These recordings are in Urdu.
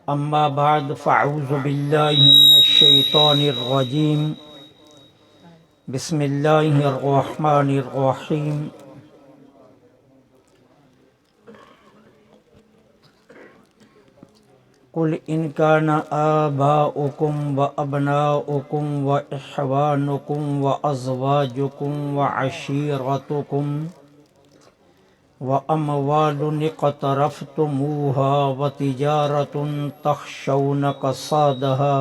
اما بعد فاعوذ باللہ من الشیطان الرجیم بسم اللہ الرحمن الرحیم قل ان کان آباؤکم وابناؤکم واخوانکم وازواجکم وعشیرتکم وَأَمْوَالٌ اقْتَرَفْتُمُوهَا وَتِجَارَةٌ تَخْشَوْنَ كَسَادَهَا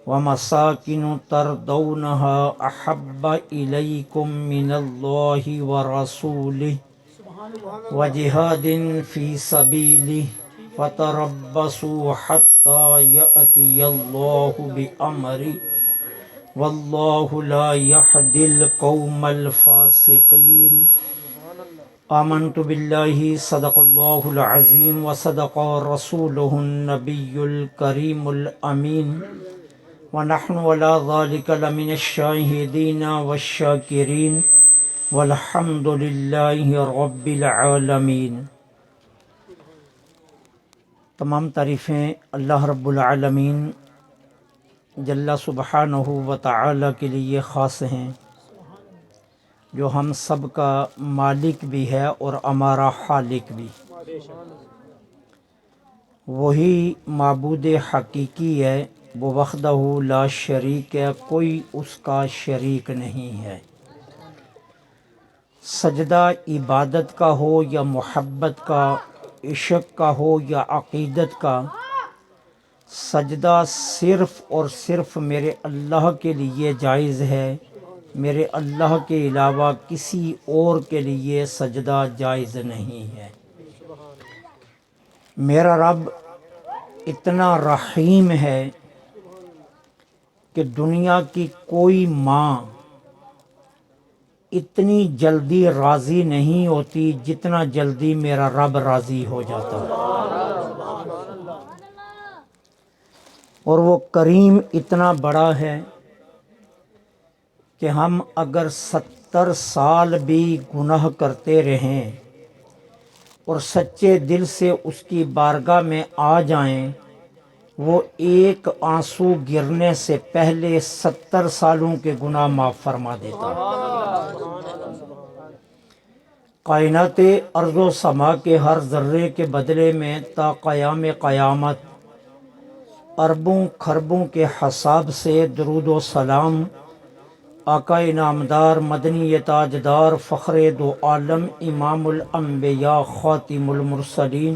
وَمَسَاكِنُ تَرْضَوْنَهَا أَحَبَّ إِلَيْكُم مِّنَ اللَّهِ وَرَسُولِهِ وَجِهَادٍ فِي سَبِيلِهِ فَتَرَبَّصُوا حَتَّى يَأْتِيَ اللَّهُ بِأَمْرِهِ وَاللَّهُ لَا يَهْدِي الْقَوْمَ الْفَاسِقِينَ آمنت باللہ صدق اللہ العظیم وصدق رسولہ النبی الکریم الامین ونحن علی ذلک لمن الشاہدین والشاکرین والحمد للہ رب العالمین۔ تمام تعریفیں اللہ رب العالمین جل سبحانہ و تعالی کے لیے خاص ہیں، جو ہم سب کا مالک بھی ہے اور ہمارا خالق بھی۔ وہی معبود حقیقی ہے، وہ وحدہ لا شریک ہے، کوئی اس کا شریک نہیں ہے۔ سجدہ عبادت کا ہو یا محبت کا، عشق کا ہو یا عقیدت کا، سجدہ صرف اور صرف میرے اللہ کے لیے جائز ہے، میرے اللہ کے علاوہ کسی اور کے لیے سجدہ جائز نہیں ہے۔ میرا رب اتنا رحیم ہے کہ دنیا کی کوئی ماں اتنی جلدی راضی نہیں ہوتی جتنا جلدی میرا رب راضی ہو جاتا ہے، اور وہ کریم اتنا بڑا ہے کہ ہم اگر 70 سال بھی گناہ کرتے رہیں اور سچے دل سے اس کی بارگاہ میں آ جائیں، وہ ایک آنسو گرنے سے پہلے 70 سالوں کے گناہ معاف فرما دیتا ہے۔ کائنات ارض و سما کے ہر ذرے کے بدلے میں تا قیام قیامت اربوں خربوں کے حساب سے درود و سلام آقا نامدار مدنی تاجدار فخر دو عالم امام الانبیاء خاتم المرسلین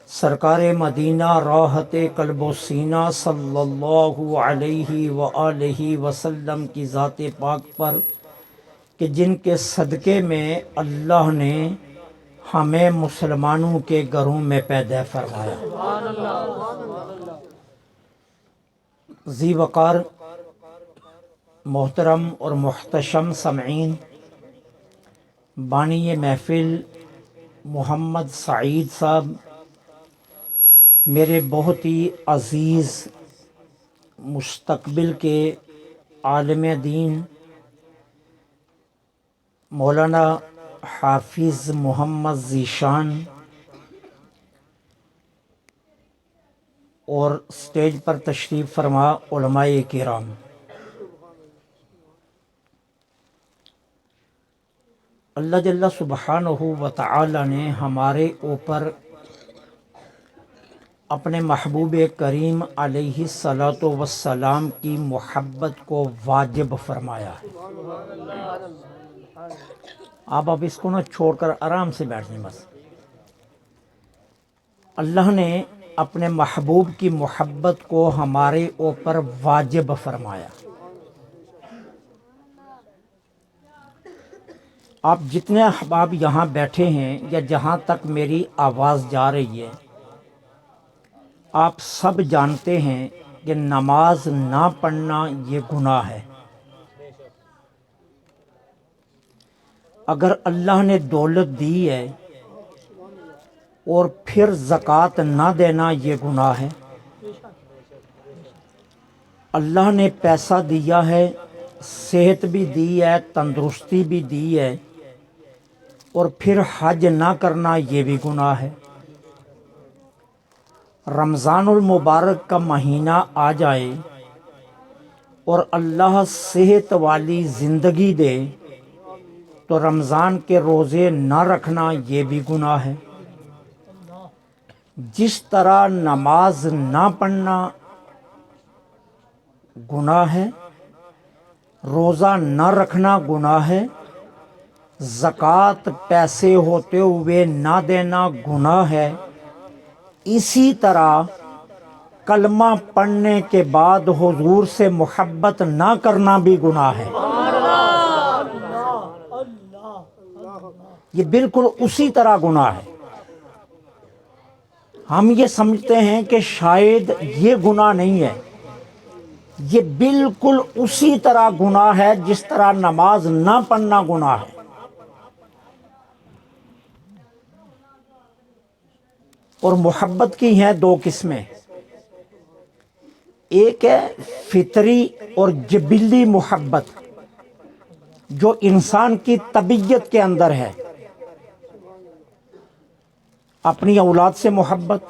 سرکار مدینہ راحت قلب و سینہ صلی اللہ علیہ وآلہ وسلم کی ذات پاک پر، کہ جن کے صدقے میں اللہ نے ہمیں مسلمانوں کے گھروں میں پیدا فرمایا۔ ذی وقار محترم اور محتشم سامعین، بانی محفل محمد سعید صاحب میرے بہت ہی عزیز مستقبل کے عالم دین مولانا حافظ محمد ذیشان، اور سٹیج پر تشریف فرما علماء کرام، اللہ جل سبحانہ و تعالی نے ہمارے اوپر اپنے محبوب کریم علیہ الصلاۃ والسلام کی محبت کو واجب فرمایا ہے۔ آپ اب اس کو نہ چھوڑ کر آرام سے بیٹھ جائیں۔ بس اللہ نے اپنے محبوب کی محبت کو ہمارے اوپر واجب فرمایا۔ آپ جتنے احباب یہاں بیٹھے ہیں یا جہاں تک میری آواز جا رہی ہے، آپ سب جانتے ہیں کہ نماز نہ پڑھنا یہ گناہ ہے۔ اگر اللہ نے دولت دی ہے اور پھر زکوٰۃ نہ دینا یہ گناہ ہے۔ اللہ نے پیسہ دیا ہے، صحت بھی دی ہے، تندرستی بھی دی ہے، اور پھر حج نہ کرنا یہ بھی گناہ ہے۔ رمضان المبارک کا مہینہ آ جائے اور اللہ صحت والی زندگی دے تو رمضان کے روزے نہ رکھنا یہ بھی گناہ ہے۔ جس طرح نماز نہ پڑھنا گناہ ہے، روزہ نہ رکھنا گناہ ہے، زکوٰۃ پیسے ہوتے ہوئے نہ دینا گناہ ہے، اسی طرح کلمہ پڑھنے کے بعد حضور سے محبت نہ کرنا بھی گناہ ہے۔ یہ بالکل اسی طرح گناہ ہے۔ ہم یہ سمجھتے ہیں کہ شاید یہ گناہ نہیں ہے، یہ بالکل اسی طرح گناہ ہے جس طرح نماز نہ پڑھنا گناہ ہے۔ اور محبت کی ہیں دو قسمیں، ایک ہے فطری اور جبلی محبت جو انسان کی طبیعت کے اندر ہے، اپنی اولاد سے محبت،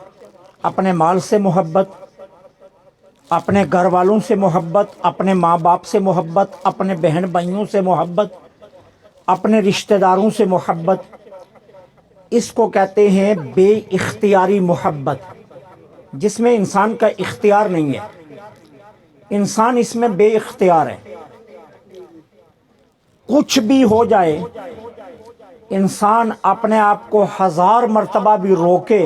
اپنے مال سے محبت، اپنے گھر والوں سے محبت، اپنے ماں باپ سے محبت، اپنے بہن بھائیوں سے محبت، اپنے رشتہ داروں سے محبت، اس کو کہتے ہیں بے اختیاری محبت، جس میں انسان کا اختیار نہیں ہے، انسان اس میں بے اختیار ہے۔ کچھ بھی ہو جائے انسان اپنے آپ کو 1000 مرتبہ بھی روکے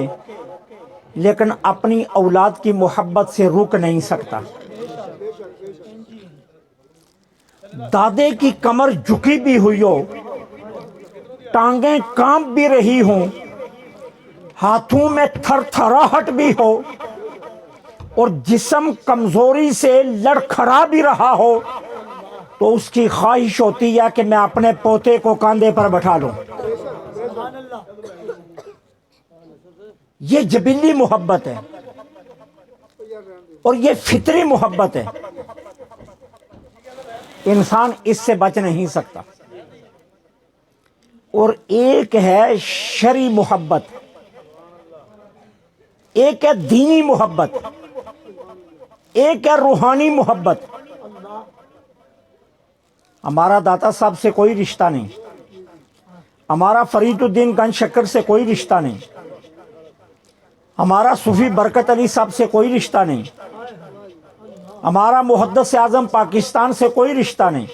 لیکن اپنی اولاد کی محبت سے رک نہیں سکتا۔ دادے کی کمر جھکی بھی ہوئی ہو، ٹانگیں کانپ بھی رہی ہوں، ہاتھوں میں تھر تھراہٹ بھی ہو اور جسم کمزوری سے لڑکھڑا بھی رہا ہو، تو اس کی خواہش ہوتی ہے کہ میں اپنے پوتے کو کاندھے پر بٹھا لوں۔ یہ جبلی محبت ہے اور یہ فطری محبت ہے، انسان اس سے بچ نہیں سکتا۔ اور ایک ہے شرعی محبت، ایک ہے دینی محبت، ایک ہے روحانی محبت۔ ہمارا داتا صاحب سے کوئی رشتہ نہیں، ہمارا فرید الدین گنج شکر سے کوئی رشتہ نہیں، ہمارا صوفی برکت علی صاحب سے کوئی رشتہ نہیں، ہمارا محدث اعظم پاکستان سے کوئی رشتہ نہیں،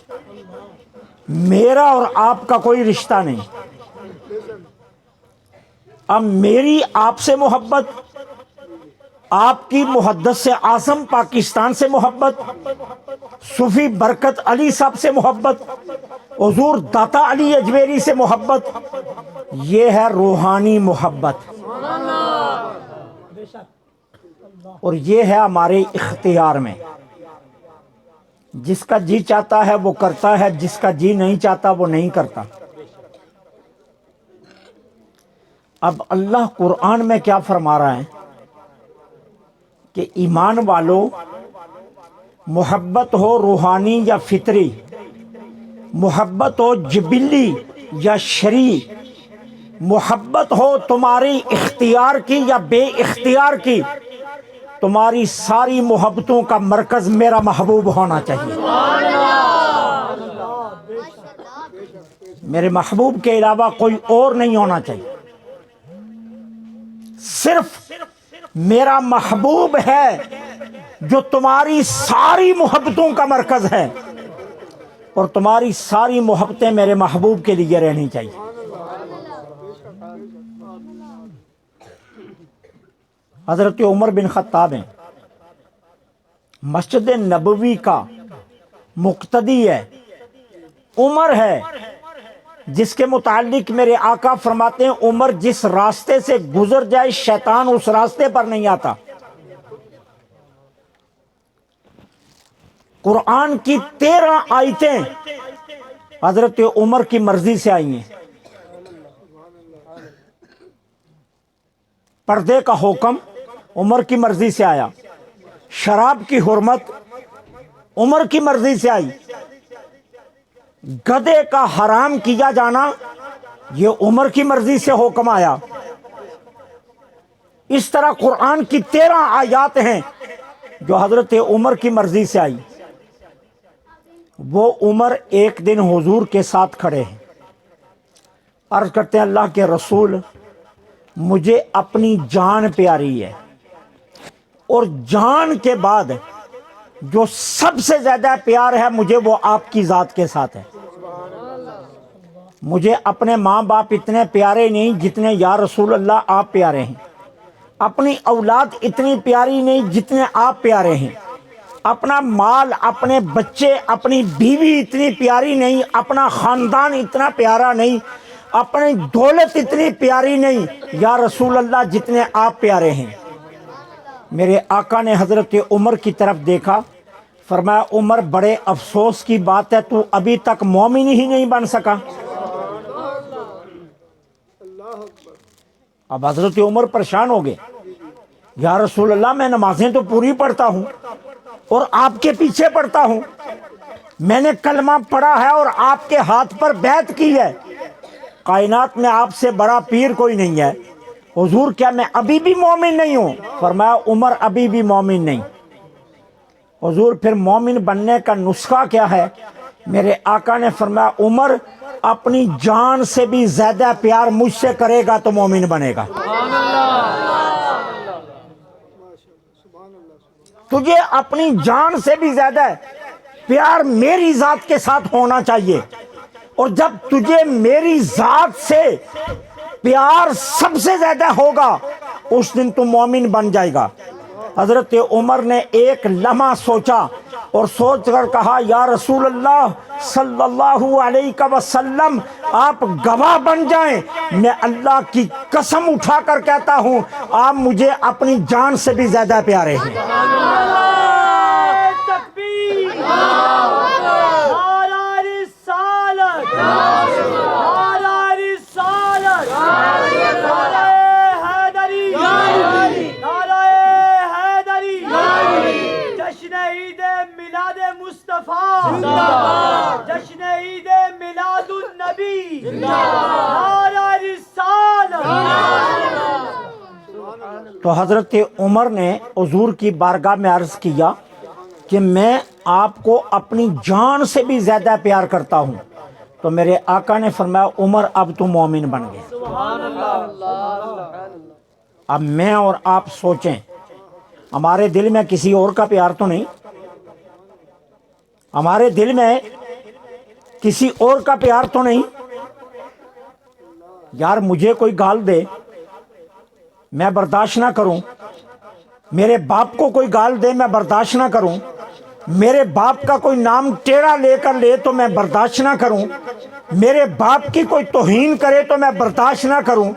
میرا اور آپ کا کوئی رشتہ نہیں۔ اب میری آپ سے محبت، آپ کی محدث اعظم پاکستان سے محبت، صوفی برکت علی صاحب سے محبت، حضور داتا علی اجمیری سے محبت، یہ ہے روحانی محبت، اور یہ ہے ہمارے اختیار میں۔ جس کا جی چاہتا ہے وہ کرتا ہے، جس کا جی نہیں چاہتا وہ نہیں کرتا۔ اب اللہ قرآن میں کیا فرما رہا ہے کہ ایمان والو، محبت ہو روحانی یا فطری، محبت ہو جبلی یا شرعی، محبت ہو تمہاری اختیار کی یا بے اختیار کی، تمہاری ساری محبتوں کا مرکز میرا محبوب ہونا چاہیے۔ میرے محبوب کے علاوہ کوئی اور نہیں ہونا چاہیے، صرف میرا محبوب ہے جو تمہاری ساری محبتوں کا مرکز ہے، اور تمہاری ساری محبتیں میرے محبوب کے لیے رہنی چاہیے۔ حضرت عمر بن خطاب ہیں، مسجد نبوی کا مقتدی ہے، عمر ہے، جس کے متعلق میرے آقا فرماتے ہیں عمر جس راستے سے گزر جائے شیطان اس راستے پر نہیں آتا۔ قرآن کی 13 آیتیں حضرت عمر کی مرضی سے آئی ہیں۔ پردے کا حکم عمر کی مرضی سے آیا، شراب کی حرمت عمر کی مرضی سے آئی، گدھے کا حرام کیا جانا یہ عمر کی مرضی سے حکم آیا، اس طرح قرآن کی 13 آیات ہیں جو حضرت عمر کی مرضی سے آئی۔ وہ عمر ایک دن حضور کے ساتھ کھڑے ہیں، عرض کرتے ہیں اللہ کے رسول مجھے اپنی جان پیاری ہے، اور جان کے بعد جو سب سے زیادہ پیار ہے مجھے وہ آپ کی ذات کے ساتھ ہے۔ مجھے اپنے ماں باپ اتنے پیارے نہیں جتنے یا رسول اللہ آپ پیارے ہیں، اپنی اولاد اتنی پیاری نہیں جتنے آپ پیارے ہیں، اپنا مال، اپنے بچے، اپنی بیوی اتنی پیاری نہیں، اپنا خاندان اتنا پیارا نہیں، اپنی دولت اتنی پیاری نہیں یا رسول اللہ جتنے آپ پیارے ہیں۔ میرے آقا نے حضرت عمر کی طرف دیکھا، فرمایا عمر بڑے افسوس کی بات ہے تو ابھی تک مومن ہی نہیں بن سکا۔ اب حضرت عمر پریشان ہو گئے، یا رسول اللہ میں نمازیں تو پوری پڑھتا ہوں اور آپ کے پیچھے پڑھتا ہوں، میں نے کلمہ پڑھا ہے اور آپ کے ہاتھ پر بیعت کی ہے، کائنات میں آپ سے بڑا پیر کوئی نہیں ہے، حضور کیا میں ابھی بھی مومن نہیں ہوں؟ فرمایا عمر ابھی بھی مومن نہیں۔ حضور پھر مومن بننے کا نسخہ کیا ہے؟ میرے آقا نے فرمایا عمر اپنی جان سے بھی زیادہ پیار مجھ سے کرے گا تو مومن بنے گا۔ تجھے اپنی جان سے بھی زیادہ پیار میری ذات کے ساتھ ہونا چاہیے، اور جب تجھے میری ذات سے پیار سب سے زیادہ ہوگا اس دن تو مومن بن جائے گا۔ حضرت عمر نے ایک لمحہ سوچا اور سوچ کر کہا یا رسول اللہ صلی اللہ علیہ وسلم آپ گواہ بن جائیں، میں اللہ کی قسم اٹھا کر کہتا ہوں آپ مجھے اپنی جان سے بھی زیادہ پیارے ہیں۔ جشن عید میلاد النبی، نعرہ رسالت۔ تو حضرت عمر نے حضور کی بارگاہ میں عرض کیا کہ میں آپ کو اپنی جان سے بھی زیادہ پیار کرتا ہوں، تو میرے آقا نے فرمایا عمر اب تو مومن بن گئے۔ اب میں اور آپ سوچیں، ہمارے دل میں کسی اور کا پیار تو نہیں، ہمارے دل میں کسی اور کا پیار تو نہیں۔ یار مجھے کوئی گال دے میں برداشت نہ کروں، میرے باپ کو کوئی گال دے میں برداشت نہ کروں، میرے باپ کا کوئی نام ٹیڑھا لے کر لے تو میں برداشت نہ کروں، میرے باپ کی کوئی توہین کرے تو میں برداشت نہ کروں،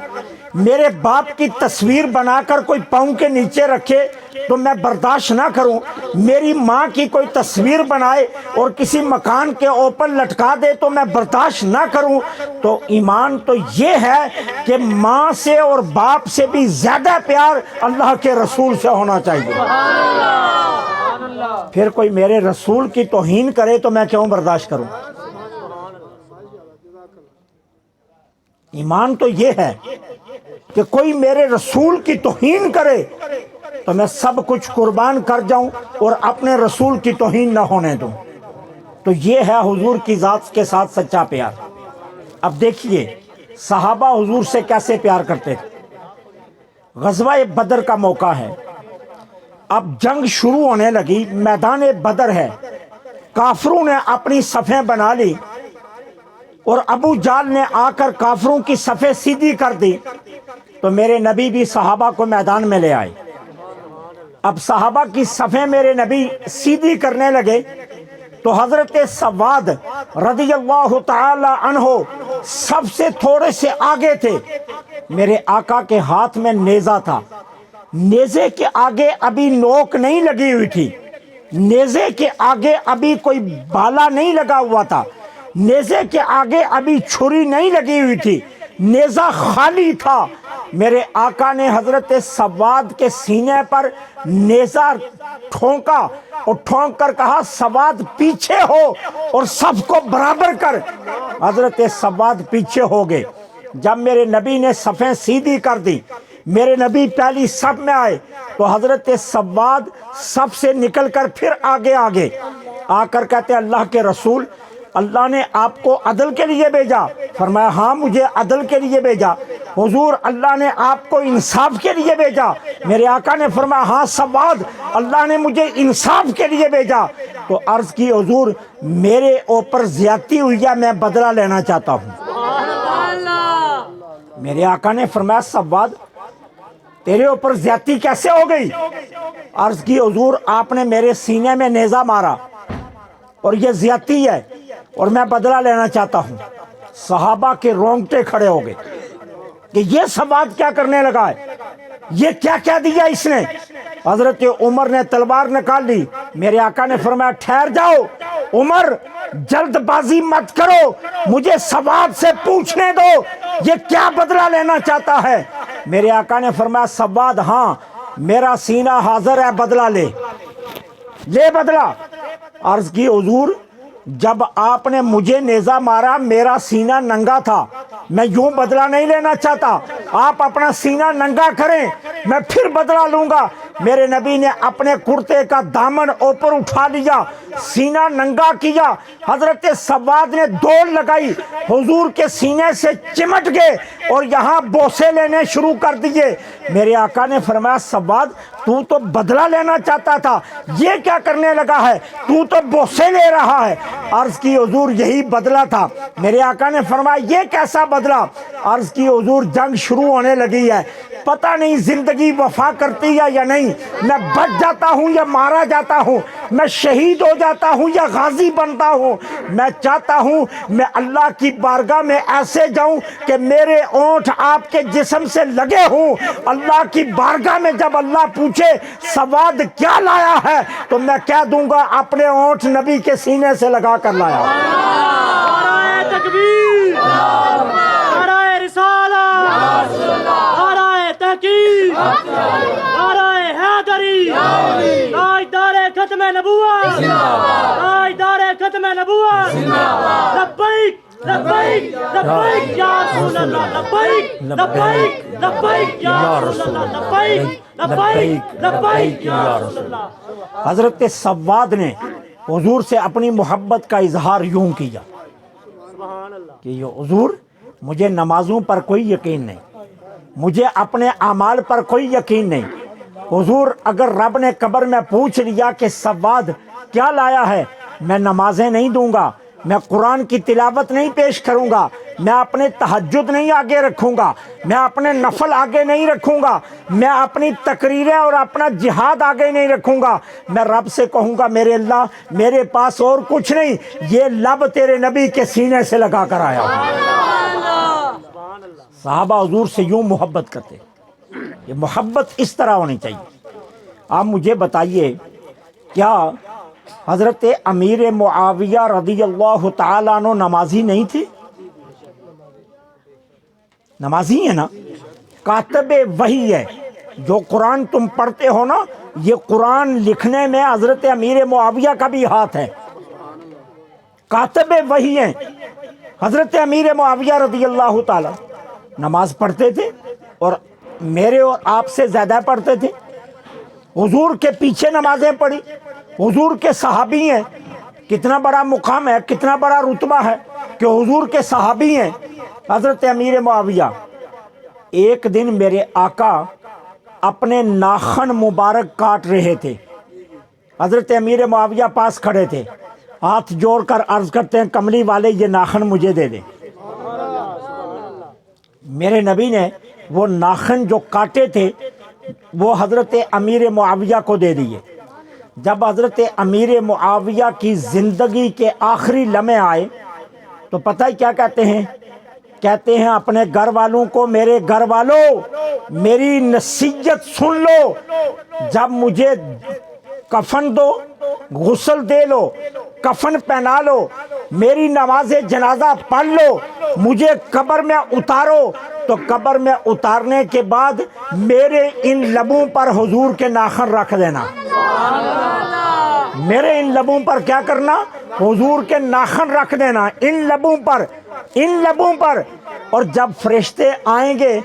میرے باپ کی تصویر بنا کر کوئی پاؤں کے نیچے رکھے تو میں برداشت نہ کروں، میری ماں کی کوئی تصویر بنائے اور کسی مکان کے اوپر لٹکا دے تو میں برداشت نہ کروں۔ تو ایمان تو یہ ہے کہ ماں سے اور باپ سے بھی زیادہ پیار اللہ کے رسول سے ہونا چاہیے۔ پھر کوئی میرے رسول کی توہین کرے تو میں کیوں برداشت کروں؟ ایمان تو یہ ہے کہ کوئی میرے رسول کی توہین کرے تو میں سب کچھ قربان کر جاؤں اور اپنے رسول کی توہین نہ ہونے دوں۔ تو یہ ہے حضور کی ذات کے ساتھ سچا پیار۔ اب دیکھیے صحابہ حضور سے کیسے پیار کرتے تھے۔ غزوہ بدر کا موقع ہے، اب جنگ شروع ہونے لگی، میدان بدر ہے، کافروں نے اپنی صفیں بنا لی اور ابو جال نے آ کر کافروں کی صفیں سیدھی کر دی، تو میرے نبی بھی صحابہ کو میدان میں لے آئے۔ اب صحابہ کی صفیں میرے نبی سیدھی کرنے لگے تو حضرت سواد رضی اللہ تعالی عنہ سب سے تھوڑے سے آگے تھے۔ میرے آقا کے ہاتھ میں نیزہ تھا، نیزے کے آگے ابھی نوک نہیں لگی ہوئی تھی، نیزے کے آگے ابھی کوئی بالا نہیں لگا ہوا تھا، نیزے کے آگے ابھی چھری نہیں لگی ہوئی تھی، نیزہ خالی تھا۔ میرے آقا نے حضرت سواد کے سینے پر نیزہ ٹھونکا اور ٹھونک کر کہا سواد پیچھے ہو اور صف کو برابر کر۔ حضرت سواد پیچھے ہو گئے۔ جب میرے نبی نے صفیں سیدھی کر دی، میرے نبی پہلی صف میں آئے تو حضرت سواد صف سے نکل کر پھر آگے آ کر کہتے ہیں اللہ کے رسول، اللہ نے آپ کو عدل کے لیے بھیجا؟ فرمایا ہاں مجھے عدل کے لیے بھیجا۔ حضور اللہ نے آپ کو انصاف کے لیے بھیجا؟ میرے آقا نے فرمایا ہاں سواد، اللہ نے مجھے انصاف کے لیے بھیجا۔ تو عرض کی حضور میرے اوپر زیادتی ہوئی ہے، میں بدلہ لینا چاہتا ہوں۔ میرے آقا نے فرمایا سواد تیرے اوپر زیادتی کیسے ہو گئی؟ عرض کی حضور آپ نے میرے سینے میں نیزہ مارا اور یہ زیادتی ہے اور میں بدلہ لینا چاہتا ہوں۔ صحابہ کے رونگٹے کھڑے ہو گئے کہ یہ سواد کیا کرنے لگا ہے، یہ کیا کہہ دیا اس نے؟ حضرت عمر نے تلوار نکال لی۔ میرے آقا نے فرمایا ٹھہر جاؤ عمر، جلد بازی مت کرو، مجھے سواد سے پوچھنے دو یہ کیا بدلہ لینا چاہتا ہے۔ میرے آقا نے فرمایا سواد ہاں میرا سینہ حاضر ہے، بدلہ لے بدلہ۔ عرض کی حضور جب آپ نے مجھے نیزہ مارا میرا سینہ ننگا تھا، میں یوں بدلہ نہیں لینا چاہتا، آپ اپنا سینہ ننگا کریں میں پھر بدلہ لوں گا۔ میرے نبی نے اپنے کرتے کا دامن اوپر اٹھا لیا، سینہ ننگا کیا، حضرت سواد نے دوڑ لگائی، حضور کے سینے سے چمٹ گئے اور یہاں بوسے لینے شروع کر دیے۔ میرے آقا نے فرمایا سواد تو تو بدلہ لینا چاہتا تھا، یہ کیا کرنے لگا ہے، تو تو بوسے لے رہا ہے۔ عرض کی حضور یہی بدلہ تھا۔ میرے آقا نے فرمایا یہ کیسا بدلہ؟ عرض کی حضور جنگ شروع ہونے لگی ہے، پتہ نہیں زندگی وفا کرتی ہے یا نہیں، میں بچ جاتا ہوں یا مارا جاتا ہوں، میں شہید ہو جاتا ہوں یا غازی بنتا ہوں۔ میں چاہتا ہوں میں اللہ کی بارگاہ میں ایسے جاؤں کہ میرے اونٹ آپ کے جسم سے لگے ہوں، اللہ کی بارگاہ میں جب اللہ پوچھے سواد کیا لایا ہے تو میں کہہ دوں گا اپنے اونٹ نبی کے سینے سے لگا کر لایا۔ نعرہ تکبیر، نعرہ رسالت، نعرہ تحقیق، نعرہ حیدری، تاجدار ختم نبوت، تاجدار ختم نبوت، لبیک لبیک لبیک یا رسول اللہ، لبیک لبیک لبیک یا رسول اللہ، لبیک لبیک لبیک یا رسول اللہ۔ حضرت سواد نے حضور سے اپنی محبت کا اظہار یوں کیا کہ یہ حضور مجھے نمازوں پر کوئی یقین نہیں، مجھے اپنے اعمال پر کوئی یقین نہیں۔ حضور اگر رب نے قبر میں پوچھ لیا کہ سواد کیا لایا ہے، میں نمازیں نہیں دوں گا، میں قرآن کی تلاوت نہیں پیش کروں گا، میں اپنے تہجد نہیں آگے رکھوں گا، میں اپنے نفل آگے نہیں رکھوں گا، میں اپنی تقریریں اور اپنا جہاد آگے نہیں رکھوں گا۔ میں رب سے کہوں گا میرے اللہ میرے پاس اور کچھ نہیں، یہ لب تیرے نبی کے سینے سے لگا کر آیا۔ صحابہ حضور سے یوں محبت کرتے، یہ محبت اس طرح ہونی چاہیے۔ آپ مجھے بتائیے کیا حضرت امیر معاویہ رضی اللہ تعالیٰ عنہ نمازی نہیں تھے؟ نمازی ہے نا، کاتب وحی ہے، جو قرآن تم پڑھتے ہو نا یہ قرآن لکھنے میں حضرت امیر معاویہ کا بھی ہاتھ ہے، کاتب وحی ہیں حضرت امیر معاویہ رضی اللہ تعالیٰ۔ نماز پڑھتے تھے اور میرے اور آپ سے زیادہ پڑھتے تھے، حضور کے پیچھے نمازیں پڑھی، حضور کے صحابی ہیں، کتنا بڑا مقام ہے، کتنا بڑا رتبہ ہے کہ حضور کے صحابی ہیں حضرت امیر معاویہ۔ ایک دن میرے آقا اپنے ناخن مبارک کاٹ رہے تھے، حضرت امیر معاویہ پاس کھڑے تھے، ہاتھ جوڑ کر عرض کرتے ہیں کملی والے یہ ناخن مجھے دے دیں۔ میرے نبی نے وہ ناخن جو کاٹے تھے وہ حضرت امیر معاویہ کو دے دیے۔ جب حضرت امیر معاویہ کی زندگی کے آخری لمحے آئے تو پتہ ہی کیا کہتے ہیں؟ کہتے ہیں اپنے گھر والوں کو میرے گھر والوں میری نصیحت سن لو، جب مجھے کفن دو، غسل دے لو، کفن پہنا لو، میری نماز جنازہ پڑھ لو، مجھے قبر میں اتارو، تو قبر میں اتارنے کے بعد میرے ان لبوں پر حضور کے ناخن رکھ دینا۔ میرے ان لبوں پر کیا کرنا؟ حضور کے ناخن رکھ دینا، ان لبوں پر، ان لبوں پر۔ اور جب فرشتے آئیں گے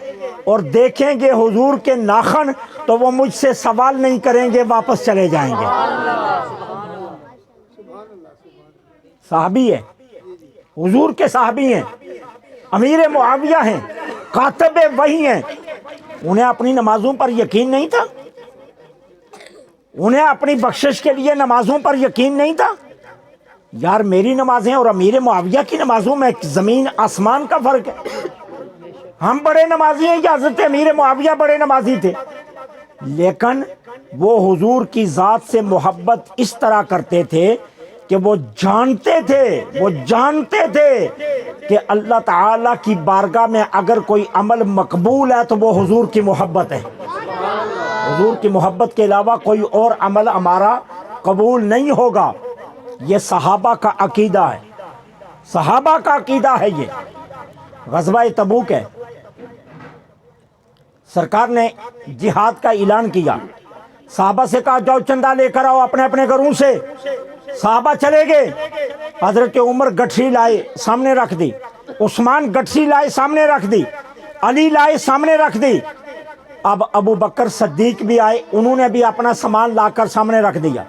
اور دیکھیں گے حضور کے ناخن تو وہ مجھ سے سوال نہیں کریں گے، واپس چلے جائیں گے۔ صحابی ہے، حضور کے صحابی ہیں، امیر معاویہ ہیں، کاتب وحی ہیں، انہیں اپنی نمازوں پر یقین نہیں تھا؟ انہیں اپنی بخشش کے لیے نمازوں پر یقین نہیں تھا؟ یار میری نمازیں اور امیر معاویہ کی نمازوں میں زمین آسمان کا فرق ہے۔ ہم بڑے نمازی ہیں یا حضرت امیر معاویہ بڑے نمازی تھے؟ لیکن وہ حضور کی ذات سے محبت اس طرح کرتے تھے کہ وہ جانتے تھے کہ اللہ تعالیٰ کی بارگاہ میں اگر کوئی عمل مقبول ہے تو وہ حضور کی محبت ہے۔ حضور کی محبت کے علاوہ کوئی اور عمل ہمارا قبول نہیں ہوگا۔ یہ صحابہ کا عقیدہ ہے، صحابہ کا عقیدہ ہے۔ یہ غزوہ تبوک ہے، سرکار نے جہاد کا اعلان کیا، صحابہ سے کہا جاؤ چندہ لے کر آؤ اپنے اپنے گھروں سے۔ صحابہ چلے گئے، حضرت عمر گٹھی لائے سامنے رکھ دی، عثمان گٹھی لائے سامنے رکھ دی، علی لائے سامنے رکھ دی۔ اب ابو بکر صدیق بھی آئے، انہوں نے بھی اپنا سامان لا کر سامنے رکھ دیا۔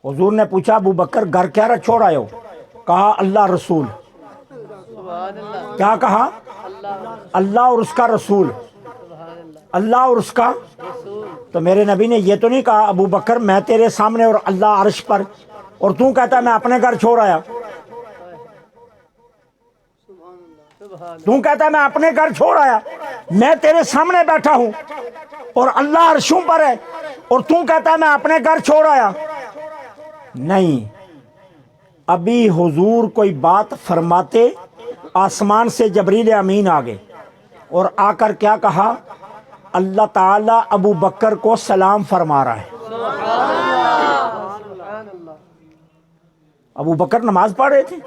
حضور نے پوچھا ابو بکر گھر کیا چھوڑ آئے ہو؟ کہا اللہ رسول۔ کیا کہا؟ اللہ اور اس کا رسول، اللہ اور اس کا۔ تو میرے نبی نے یہ تو نہیں کہا ابو بکر میں تیرے سامنے اور اللہ عرش پر، اور تو کہتا ہے میں اپنے گھر چھوڑ آیا۔ تو کہتا ہے میں اپنے گھر چھوڑ آیا، میں تیرے سامنے بیٹھا ہوں اور اللہ عرشوں پر ہے، اور تو کہتا ہے میں اپنے گھر چھوڑ آیا۔ نہیں، ابھی حضور کوئی بات فرماتے آسمان سے جبریل امین آ گئے اور آ کر کیا کہا؟ اللہ تعالیٰ ابو بکر کو سلام فرما رہا ہے۔ ابو بکر نماز پڑھ رہے تھے؟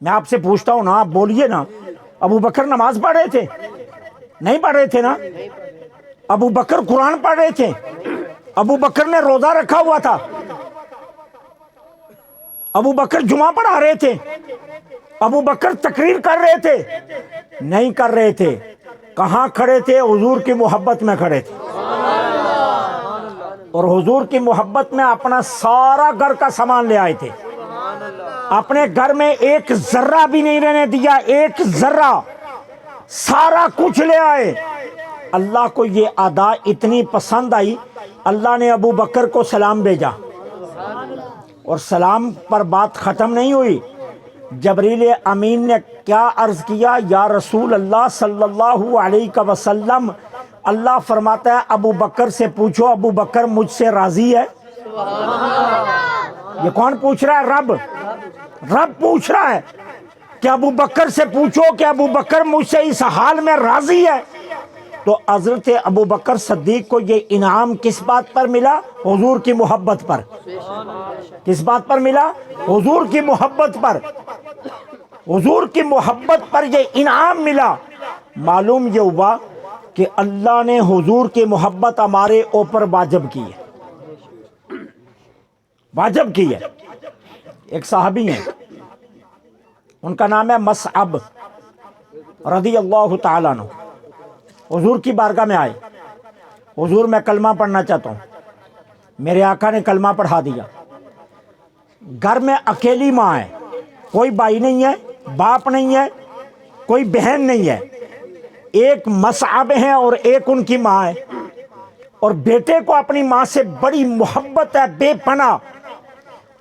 میں آپ سے پوچھتا ہوں نا، آپ بولیے نا، ابو بکر نماز پڑھ رہے تھے؟ نہیں پڑھ رہے تھے نا؟ ابو بکر قرآن پڑھ رہے تھے؟ ابو بکر نے روزہ رکھا ہوا تھا؟ ابو بکر جمعہ پڑھا رہے تھے؟ ابو بکر تقریر کر رہے تھے؟ نہیں کر رہے تھے۔ کہاں کھڑے تھے؟ حضور کی محبت میں کھڑے تھے، اور حضور کی محبت میں اپنا سارا گھر کا سامان لے آئے تھے۔ اپنے گھر میں ایک ذرہ بھی نہیں رہنے دیا، ایک ذرہ، سارا کچھ لے آئے۔ اللہ کو یہ ادا اتنی پسند آئی، اللہ نے ابو بکر کو سلام بھیجا، اور سلام پر بات ختم نہیں ہوئی۔ جبریل امین نے کیا عرض کیا؟ یا رسول اللہ صلی اللہ علیہ وسلم، اللہ فرماتا ہے ابو بکر سے پوچھو ابو بکر مجھ سے راضی ہے۔ یہ کون پوچھ رہا ہے؟ رب پوچھ رہا ہے کہ ابو بکر سے پوچھو کہ ابو بکر مجھ سے اس حال میں راضی ہے۔ تو حضرت ابو بکر صدیق کو یہ انعام کس بات پر ملا؟ حضور کی محبت پر۔ کس بات پر ملا؟ حضور کی محبت پر۔ حضور کی محبت پر یہ انعام ملا۔ معلوم یہ ہوا کہ اللہ نے حضور کی محبت ہمارے اوپر واجب کی ہے، واجب کی ہے۔ ایک صحابی ہیں، ان کا نام ہے مصعب رضی اللہ تعالیٰ عنہ۔ حضور کی بارگاہ میں آئے، حضور میں کلمہ پڑھنا چاہتا ہوں۔ میرے آقا نے کلمہ پڑھا دیا۔ گھر میں اکیلی ماں ہے، کوئی بھائی نہیں ہے، باپ نہیں ہے، کوئی بہن نہیں ہے، ایک مصعب ہیں اور ایک ان کی ماں ہے، اور بیٹے کو اپنی ماں سے بڑی محبت ہے، بے پناہ،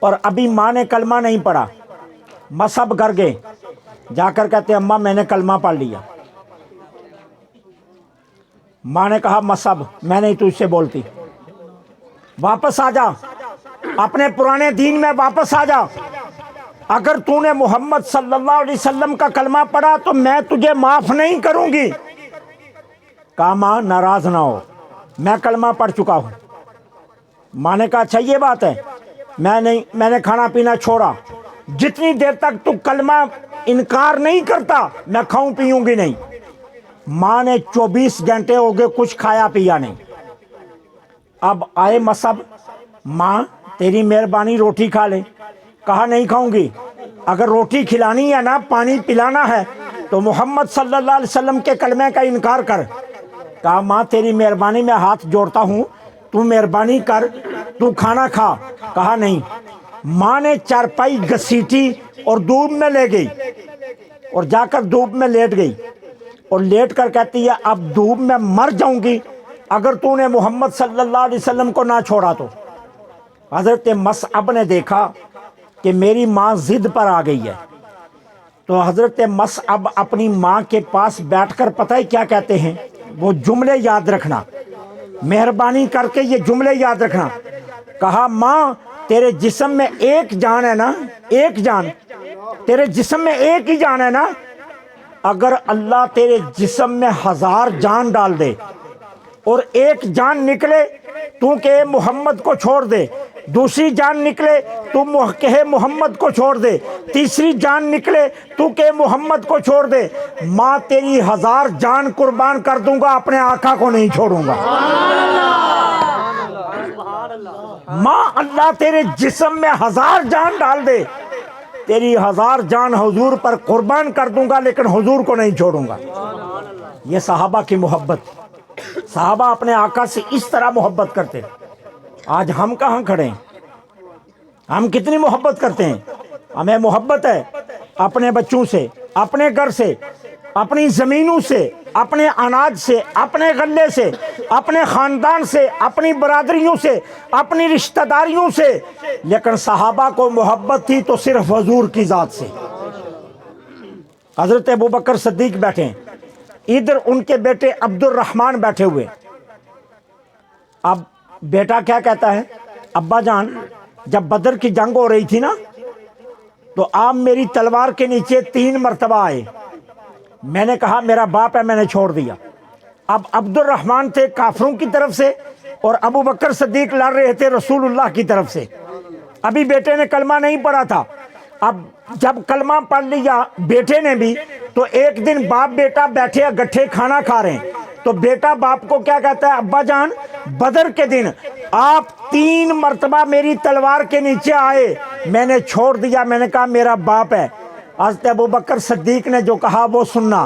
اور ابھی ماں نے کلمہ نہیں پڑھا۔ مصعب گھر گئے، جا کر کہتے اماں میں نے کلمہ پڑھ لیا۔ ماں نے کہا مصعب میں نہیں تجھ سے بولتی، واپس آ جا، اپنے پرانے دین میں واپس آ جا۔ اگر تو نے محمد صلی اللہ علیہ وسلم کا کلمہ پڑھا تو میں تجھے معاف نہیں کروں گی۔ کہا ماں ناراض نہ ہو، میں کلمہ پڑھ چکا ہوں۔ ماں نے کہا اچھا یہ بات ہے، میں نے کھانا پینا چھوڑا، جتنی دیر تک تو کلمہ انکار نہیں کرتا میں کھاؤں پیوں گی نہیں۔ ماں نے 24 گھنٹے ہو گئے کچھ کھایا پیا نہیں۔ اب آئے مصعب، ماں تیری مہربانی روٹی کھا لے۔ کہا نہیں کھاؤں گی، اگر روٹی کھلانی ہے نا، پانی پلانا ہے تو محمد صلی اللہ علیہ وسلم کے کلمے کا انکار کر. کہا ماں تیری مہربانی میں ہاتھ جوڑتا ہوں، تو مہربانی کر، تو کھانا کھا. کہا نہیں. ماں نے چارپائی گھسیٹی اور دھوپ میں لے گئی اور جا کر دھوپ میں لیٹ گئی اور لیٹ کر کہتی ہے اب دھوپ میں مر جاؤں گی اگر تو نے محمد صلی اللہ علیہ وسلم کو نہ چھوڑا تو. حضرت مصعب نے دیکھا کہ میری ماں ضد پر آ گئی ہے، تو حضرت مصعب اپنی ماں کے پاس بیٹھ کر پتہ ہے کیا کہتے ہیں؟ وہ جملے یاد رکھنا، مہربانی کر کے یہ جملے یاد رکھنا. کہا ماں تیرے جسم میں ایک جان ہے نا، ایک جان، تیرے جسم میں ایک ہی جان ہے نا. اگر اللہ تیرے جسم میں 1000 جان ڈال دے اور ایک جان نکلے تو کہ محمد کو چھوڑ دے، دوسری جان نکلے تو کہ محمد کو چھوڑ دے، تیسری جان نکلے تو کہ محمد کو چھوڑ دے، ماں تیری 1000 جان قربان کر دوں گا، اپنے آقا کو نہیں چھوڑوں گا. ماں اللہ تیرے جسم میں 1000 جان ڈال دے، تیری 1000 جان حضور پر قربان کر دوں گا، لیکن حضور کو نہیں چھوڑوں گا. یہ صحابہ کی محبت. صحابہ اپنے آقا سے اس طرح محبت کرتے. آج ہم کہاں کھڑے ہیں؟ ہم کتنی محبت کرتے ہیں؟ ہمیں محبت ہے اپنے بچوں سے، اپنے گھر سے، اپنی زمینوں سے، اپنے اناج سے، اپنے غلے سے، اپنے خاندان سے، اپنی برادریوں سے، اپنی رشتہ داریوں سے. لیکن صحابہ کو محبت تھی تو صرف حضور کی ذات سے. حضرت ابوبکر صدیق بیٹھے ہیں، ادھر ان کے بیٹے عبد الرحمن بیٹھے ہوئے. اب بیٹا کیا کہتا ہے؟ ابا جان جب بدر کی جنگ ہو رہی تھی نا تو آپ میری تلوار کے نیچے 3 مرتبہ آئے، میں نے کہا میرا باپ ہے، میں نے چھوڑ دیا. اب عبد الرحمن تھے کافروں کی طرف سے اور ابو بکر صدیق لڑ رہے تھے رسول اللہ کی طرف سے. ابھی بیٹے نے کلمہ نہیں پڑھا تھا. اب جب کلمہ پڑھ لیا بیٹے نے بھی تو ایک دن باپ بیٹا بیٹھے گٹھے کھانا کھا رہے ہیں تو بیٹا باپ کو کیا کہتا ہے؟ ابا جان بدر کے دن آپ 3 مرتبہ میری تلوار کے نیچے آئے، میں نے چھوڑ دیا. میں نے کہا میرا باپ ہے. حضرت ابوبکر صدیق نے جو کہا وہ سننا.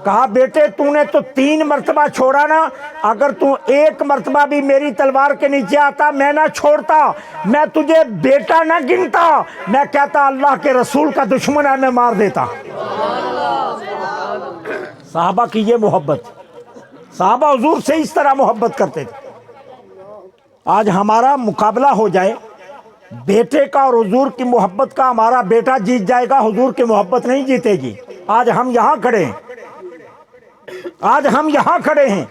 کہا بیٹے تو نے تو 3 مرتبہ چھوڑا نا، اگر تو 1 مرتبہ بھی میری تلوار کے نیچے آتا میں نہ چھوڑتا، میں تجھے بیٹا نہ گنتا، میں کہتا اللہ کے رسول کا دشمن ہے، میں مار دیتا. صحابہ کی یہ محبت. صحابہ حضور سے اس طرح محبت کرتے تھے. آج ہمارا مقابلہ ہو جائے بیٹے کا اور حضور کی محبت کا، ہمارا بیٹا جیت جائے گا، حضور کی محبت نہیں جیتے گی. آج ہم یہاں کھڑے ہیں، آج ہم یہاں کھڑے ہیں.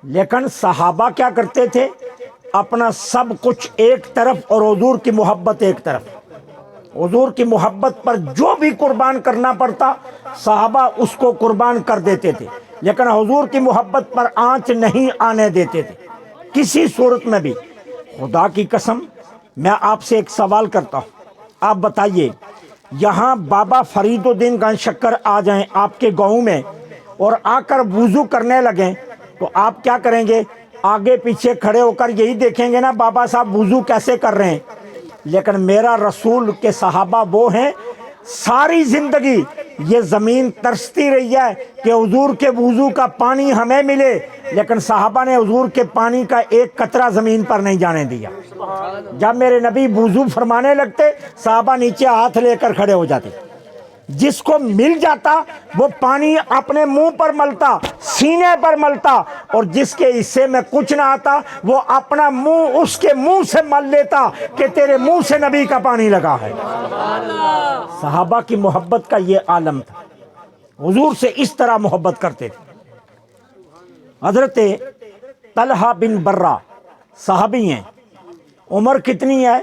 لیکن صحابہ کیا کرتے تھے؟ اپنا سب کچھ ایک طرف اور حضور کی محبت ایک طرف. حضور کی محبت پر جو بھی قربان کرنا پڑتا صحابہ اس کو قربان کر دیتے تھے، لیکن حضور کی محبت پر آنچ نہیں آنے دیتے تھے کسی صورت میں بھی. خدا کی قسم میں آپ سے ایک سوال کرتا ہوں، آپ بتائیے یہاں بابا فرید الدین گنج شکر آ جائیں آپ کے گاؤں میں اور آ کر وضو کرنے لگیں تو آپ کیا کریں گے؟ آگے پیچھے کھڑے ہو کر یہی دیکھیں گے نا بابا صاحب وضو کیسے کر رہے ہیں. لیکن میرا رسول کے صحابہ وہ ہیں ساری زندگی یہ زمین ترستی رہی ہے کہ حضور کے وضو کا پانی ہمیں ملے، لیکن صحابہ نے حضور کے پانی کا ایک قطرہ زمین پر نہیں جانے دیا. جب میرے نبی وضو فرمانے لگتے صحابہ نیچے ہاتھ لے کر کھڑے ہو جاتے. جس کو مل جاتا وہ پانی اپنے منہ پر ملتا، سینے پر ملتا، اور جس کے حصے میں کچھ نہ آتا وہ اپنا منہ اس کے منہ سے مل لیتا کہ تیرے منہ سے نبی کا پانی لگا ہے. صحابہ کی محبت کا یہ عالم تھا. حضور سے اس طرح محبت کرتے تھے. حضرت طلحہ بن برہ صحابی ہیں. عمر کتنی ہے؟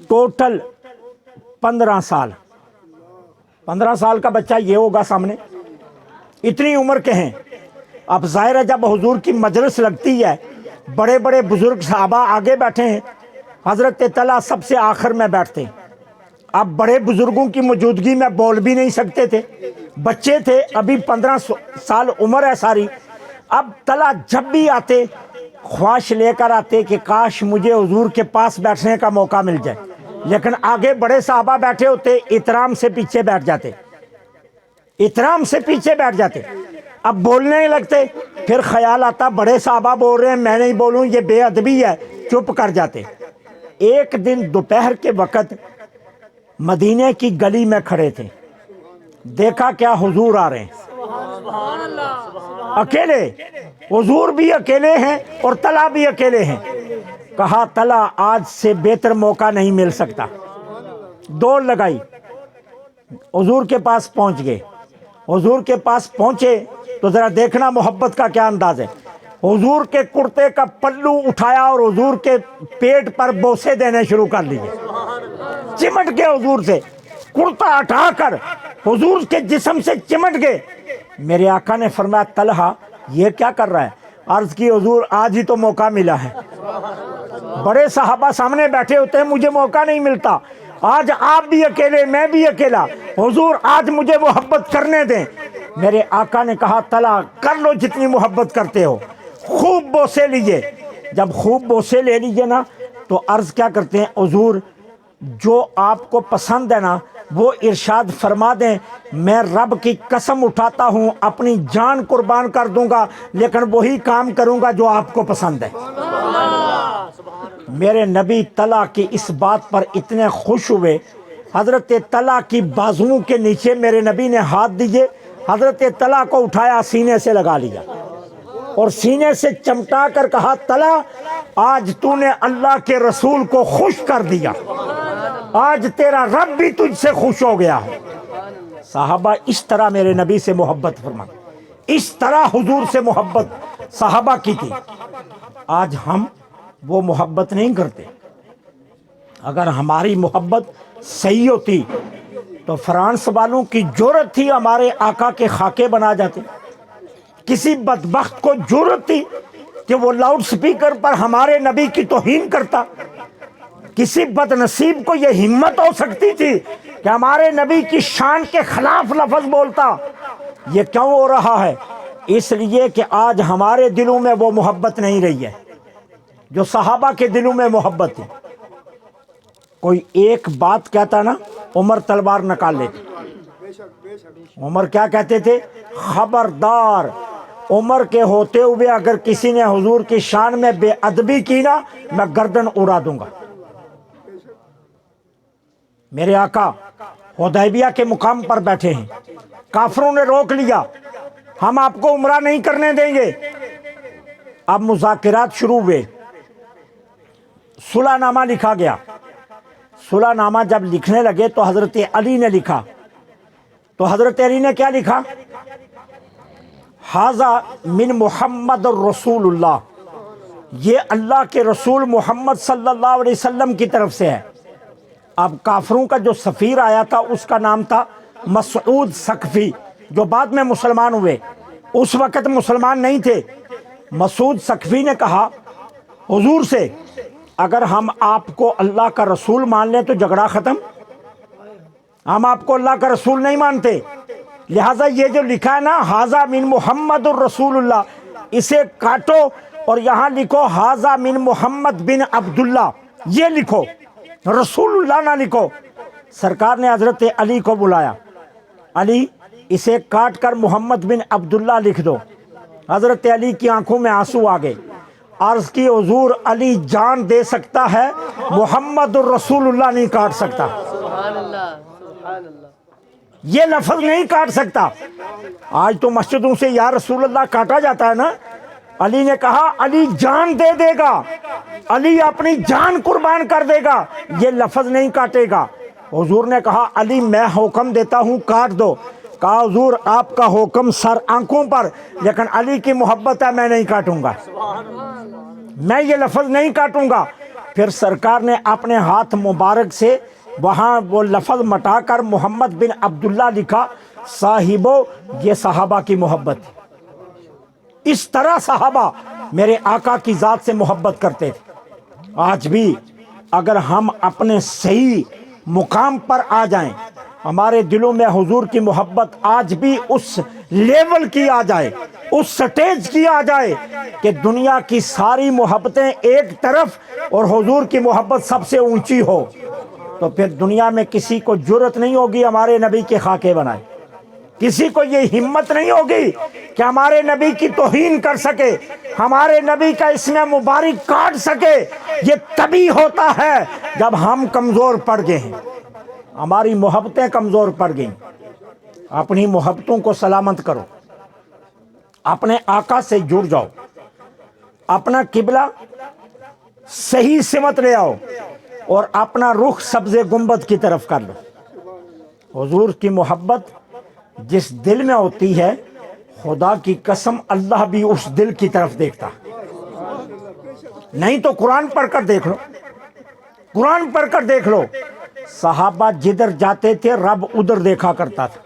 ٹوٹل 15 سال. 15 سال کا بچہ یہ ہوگا سامنے، اتنی عمر کے ہیں. اب ظاہر ہے جب حضور کی مجلس لگتی ہے بڑے بڑے بزرگ صحابہ آگے بیٹھے ہیں، حضرت طلحہ سب سے آخر میں بیٹھتے ہیں. اب بڑے بزرگوں کی موجودگی میں بول بھی نہیں سکتے تھے، بچے تھے، ابھی 15 سال عمر ہے ساری. اب طلحہ جب بھی آتے خواہش لے کر آتے کہ کاش مجھے حضور کے پاس بیٹھنے کا موقع مل جائے، لیکن آگے بڑے صحابہ بیٹھے ہوتے، احترام سے پیچھے بیٹھ جاتے. احترام سے پیچھے بیٹھ جاتے، اب بولنے لگتے، پھر خیال آتا بڑے صحابہ بول رہے ہیں میں نہیں بولوں، یہ بے ادبی ہے، چپ کر جاتے۔ ایک دن دوپہر کے وقت مدینے کی گلی میں کھڑے تھے، دیکھا کیا حضور آ رہے ہیں اکیلے، حضور بھی اکیلے ہیں اور طلحہ بھی اکیلے ہیں۔ کہا طلحہ آج سے بہتر موقع نہیں مل سکتا، دوڑ لگائی، حضور کے پاس پہنچ گئے۔ حضور کے پاس پہنچے تو ذرا دیکھنا محبت کا کیا انداز ہے، حضور کے کرتے کا پلو اٹھایا اور حضور کے پیٹ پر بوسے دینے شروع کر لیے، چمٹ گئے حضور سے، کرتا ہٹا کر حضور کے جسم سے چمٹ گئے۔ میرے آقا نے فرمایا طلحہ یہ کیا کر رہا ہے؟ عرض کی حضور آج ہی تو موقع ملا ہے، بڑے صحابہ سامنے بیٹھے ہوتے ہیں، مجھے موقع نہیں ملتا، آج آپ بھی اکیلے میں بھی اکیلا، حضور آج مجھے محبت کرنے دیں۔ میرے آقا نے کہا طلحہ کر لو جتنی محبت کرتے ہو، خوب بوسے لیجئے۔ جب خوب بوسے لے لیجئے نا تو عرض کیا کرتے ہیں حضور جو آپ کو پسند ہے نا وہ ارشاد فرما دیں، میں رب کی قسم اٹھاتا ہوں اپنی جان قربان کر دوں گا لیکن وہی کام کروں گا جو آپ کو پسند ہے۔ میرے نبی طلحہ کی اس بات پر اتنے خوش ہوئے، حضرت طلحہ کی بازوؤں کے نیچے میرے نبی نے ہاتھ دیے، حضرت طلحہ کو اٹھایا سینے سے لگا لیا اور سینے سے چمٹا کر کہا طلحہ آج تو نے اللہ کے رسول کو خوش کر دیا، آج تیرا رب بھی تجھ سے خوش ہو گیا ہے۔ صحابہ اس طرح میرے نبی سے محبت فرما، اس طرح حضور سے محبت صحابہ کی تھی۔ آج ہم وہ محبت نہیں کرتے۔ اگر ہماری محبت صحیح ہوتی تو فرانس والوں کی جرأت تھی ہمارے آقا کے خاکے بنا جاتے، کسی بدبخت کو جرأت تھی کہ وہ لاؤڈ سپیکر پر ہمارے نبی کی توہین کرتا، کسی بد نصیب کو یہ ہمت ہو سکتی تھی کہ ہمارے نبی کی شان کے خلاف لفظ بولتا۔ یہ کیوں ہو رہا ہے؟ اس لیے کہ آج ہمارے دلوں میں وہ محبت نہیں رہی ہے جو صحابہ کے دلوں میں محبت تھی۔ کوئی ایک بات کہتا نا عمر تلوار نکال لیتے۔ عمر کیا کہتے تھے؟ خبردار، عمر کے ہوتے ہوئے اگر کسی نے حضور کی شان میں بے ادبی کی نا میں گردن اڑا دوں گا۔ میرے آقا حدیبیہ کے مقام پر بیٹھے ہیں، کافروں نے روک لیا، ہم آپ کو عمرہ نہیں کرنے دیں گے۔ اب مذاکرات شروع ہوئے، صلح نامہ لکھا گیا۔ صلح نامہ جب لکھنے لگے تو حضرت علی نے لکھا، تو حضرت علی نے کیا لکھا؟ ھذا من محمد الرسول اللہ، یہ اللہ کے رسول محمد صلی اللہ علیہ وسلم کی طرف سے ہے۔ اب کافروں کا جو سفیر آیا تھا اس کا نام تھا مسعود ثقفی، جو بعد میں مسلمان ہوئے، اس وقت مسلمان نہیں تھے۔ مسعود ثقفی نے کہا حضور سے اگر ہم آپ کو اللہ کا رسول مان لیں تو جھگڑا ختم، ہم آپ کو اللہ کا رسول نہیں مانتے، لہٰذا یہ جو لکھا ہے نا ھذا من محمد الرسول اللہ، اسے کاٹو اور یہاں لکھو ھذا من محمد بن عبداللہ، یہ لکھو، رسول اللہ نہ لکھو۔ سرکار نے حضرت علی کو بلایا، علی اسے کاٹ کر محمد بن عبداللہ لکھ دو۔ حضرت علی کی آنکھوں میں آنسو آ گئے، عرض کی حضور علی جان دے سکتا ہے، محمد الرسول اللہ نہیں کاٹ سکتا، یہ لفظ نہیں کاٹ سکتا۔ آج تو مسجدوں سے یا رسول اللہ کاٹا جاتا ہے نا۔ علی نے کہا علی جان دے دے گا، علی اپنی جان قربان کر دے گا، یہ لفظ نہیں کاٹے گا۔ حضور نے کہا علی میں حکم دیتا ہوں کاٹ دو۔ کہا حضور آپ کا حکم سر آنکھوں پر، لیکن علی کی محبت ہے میں نہیں کاٹوں گا، میں یہ لفظ نہیں کاٹوں گا۔ پھر سرکار نے اپنے ہاتھ مبارک سے وہاں وہ لفظ مٹا کر محمد بن عبداللہ لکھا۔ صاحبو یہ صحابہ کی محبت ہے، اس طرح صحابہ میرے آقا کی ذات سے محبت کرتے تھے۔ آج بھی اگر ہم اپنے صحیح مقام پر آ جائیں، ہمارے دلوں میں حضور کی محبت آج بھی اس لیول کی آ جائے، اس سٹیج کی آ جائے کہ دنیا کی ساری محبتیں ایک طرف اور حضور کی محبت سب سے اونچی ہو، تو پھر دنیا میں کسی کو جرأت نہیں ہوگی ہمارے نبی کے خاکے بنائے، کسی کو یہ ہمت نہیں ہوگی کہ ہمارے نبی کی توہین کر سکے، ہمارے نبی کا اسم مبارک کاٹ سکے، یہ تبھی ہوتا ہے جب ہم کمزور پڑ گئے ہیں، ہماری محبتیں کمزور پڑ گئیں۔ اپنی محبتوں کو سلامت کرو، اپنے آقا سے جڑ جاؤ، اپنا قبلہ صحیح سمت لے آؤ اور اپنا رخ سبز گنبد کی طرف کر لو۔ حضور کی محبت جس دل میں ہوتی ہے، خدا کی قسم اللہ بھی اس دل کی طرف دیکھتا۔ نہیں تو قرآن پڑھ کر دیکھ لو، قرآن پڑھ کر دیکھ لو، صحابہ جدھر جاتے تھے رب ادھر دیکھا کرتا تھا،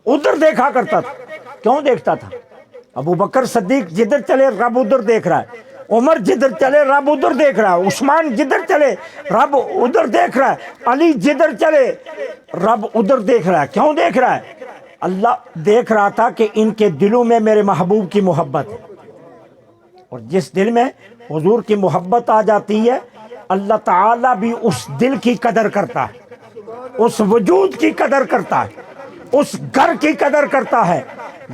ادھر دیکھا کرتا تھا۔ کیوں دیکھتا تھا؟ ابو بکر صدیق جدھر چلے رب ادھر دیکھ رہا ہے، عمر جدھر چلے رب ادھر دیکھ رہا ہے، عثمان جدھر چلے رب ادھر دیکھ رہا ہے، علی جدھر چلے رب ادھر دیکھ رہا ہے۔ کیوں دیکھ رہا ہے؟ اللہ دیکھ رہا تھا کہ ان کے دلوں میں میرے محبوب کی محبت ہے، اور جس دل میں حضور کی محبت آ جاتی ہے اللہ تعالیٰ بھی اس دل کی قدر کرتا ہے، اس وجود کی قدر کرتا ہے، اس گھر کی قدر کرتا ہے۔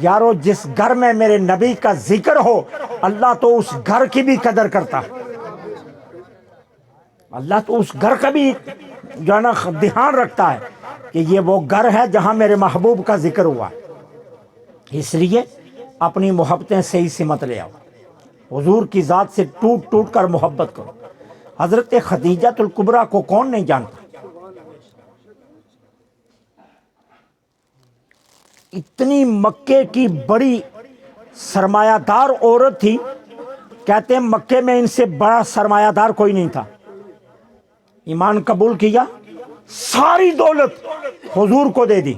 یارو جس گھر میں میرے نبی کا ذکر ہو اللہ تو اس گھر کی بھی قدر کرتا ہے، اللہ تو اس گھر کا بھی جو ہے نا دھیان رکھتا ہے کہ یہ وہ گھر ہے جہاں میرے محبوب کا ذکر ہوا۔ اس لیے اپنی محبتیں صحیح سمت لے آؤ، حضور کی ذات سے ٹوٹ ٹوٹ کر محبت کرو۔ حضرت خدیجہ الکبریٰ کو کون نہیں جانتا؟ اتنی مکے کی بڑی سرمایہ دار عورت تھی، کہتے ہیں مکے میں ان سے بڑا سرمایہ دار کوئی نہیں تھا۔ ایمان قبول کیا، ساری دولت حضور کو دے دی،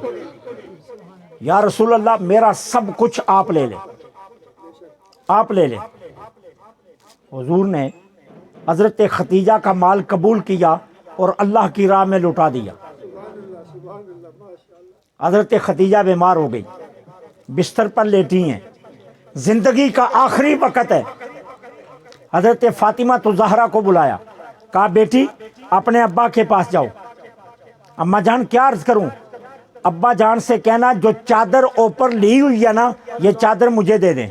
یا رسول اللہ میرا سب کچھ آپ لے لیں، آپ لے لیں۔ حضور نے حضرت خدیجہ کا مال قبول کیا اور اللہ کی راہ میں لٹا دیا۔ حضرت خدیجہ بیمار ہو گئی، بستر پر لیٹی ہیں، زندگی کا آخری وقت ہے۔ حضرت فاطمہ زہرا کو بلایا، کہا بیٹی اپنے ابا کے پاس جاؤ۔ اماں جان کیا عرض کروں؟ ابا جان سے کہنا جو چادر اوپر لی ہوئی ہے نا یہ چادر مجھے دے دیں۔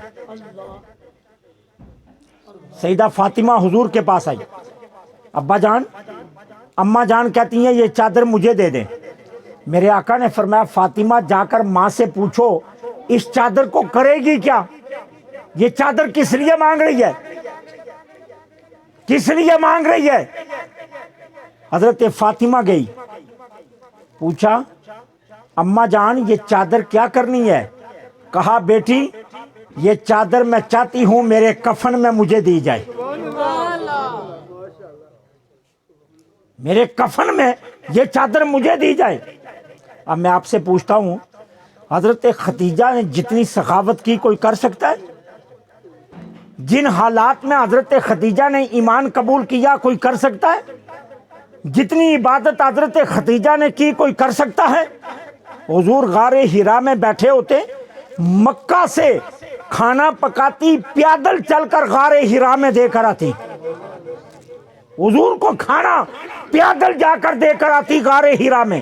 سیدہ فاطمہ حضور کے پاس آئی، ابا جان، اماں جان کہتی ہیں یہ چادر مجھے دے دیں۔ میرے آقا نے فرمایا فاطمہ جا کر ماں سے پوچھو اس چادر کو کرے گی کیا، یہ چادر کس لیے مانگ رہی ہے، کس لیے مانگ رہی ہے؟ حضرت فاطمہ گئی، پوچھا اماں جان یہ چادر کیا کرنی ہے؟ کہا بیٹی یہ چادر میں چاہتی ہوں میرے کفن میں مجھے دی جائے، میرے کفن میں یہ چادر مجھے دی جائے۔ اب میں آپ سے پوچھتا ہوں حضرت خدیجہ نے جتنی سخاوت کی کوئی کر سکتا ہے؟ جن حالات میں حضرت خدیجہ نے ایمان قبول کیا کوئی کر سکتا ہے؟ جتنی عبادت حضرت خدیجہ نے کی کوئی کر سکتا ہے؟ حضور غار حرا میں بیٹھے ہوتے، مکہ سے کھانا پکاتی پیادل چل کر غار حرا میں دے کر آتی، حضور کو کھانا پیادل جا کر دے کر آتی غار حرا میں۔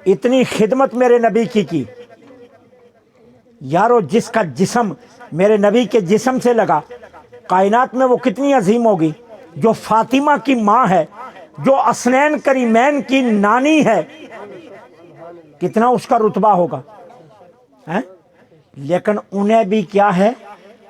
اتنی خدمت میرے نبی کی۔ یارو جس کا جسم میرے نبی کے جسم سے لگا کائنات میں وہ کتنی عظیم ہوگی۔ جو فاطمہ کی ماں ہے، جو حسنین کریمین کی نانی ہے، کتنا اس کا رتبہ ہوگا، لیکن انہیں بھی کیا ہے،